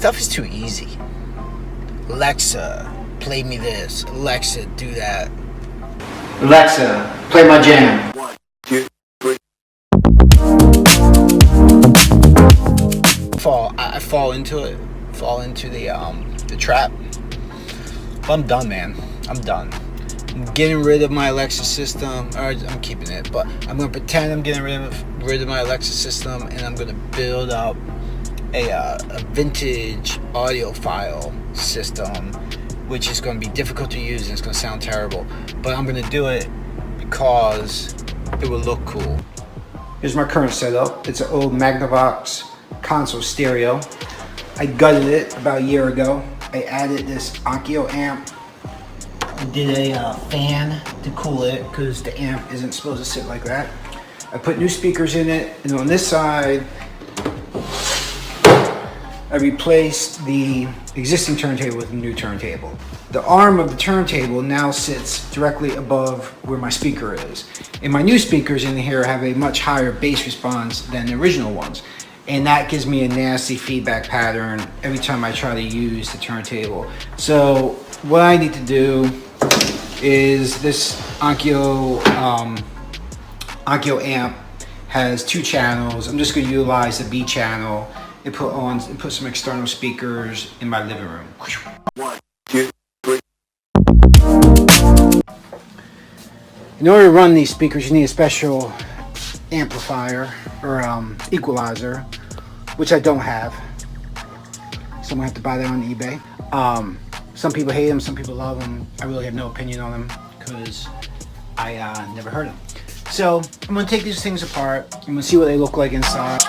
stuff is too easy. Alexa, play me this. Alexa, do that. Alexa, play my jam. 1, 2, 3. I fall into it. Fall into the trap. But I'm done, man. I'm done. I'm getting rid of my Alexa system. Or I'm keeping it, but I'm gonna pretend I'm getting rid of my Alexa system, and I'm gonna build up a vintage audiophile system, which is going to be difficult to use and it's going to sound terrible. But I'm going to do it because it will look cool. Here's my current setup. It's an old Magnavox console stereo. I gutted it about a year ago. I added this Onkyo amp. I did a fan to cool it because the amp isn't supposed to sit like that. I put new speakers in it, and on this side I replaced the existing turntable with a new turntable. The arm of the turntable now sits directly above where my speaker is. And my new speakers in here have a much higher bass response than the original ones. And that gives me a nasty feedback pattern every time I try to use the turntable. So what I need to do is this Onkyo amp has 2 channels. I'm just going to utilize the B channel and put some external speakers in my living room. 1, 2, 3. In order to run these speakers, you need a special amplifier or equalizer, which I don't have. So I'm gonna have to buy that on eBay. Some people hate them, some people love them. I really have no opinion on them because I never heard them. So I'm gonna take these things apart. I'm gonna see what they look like inside.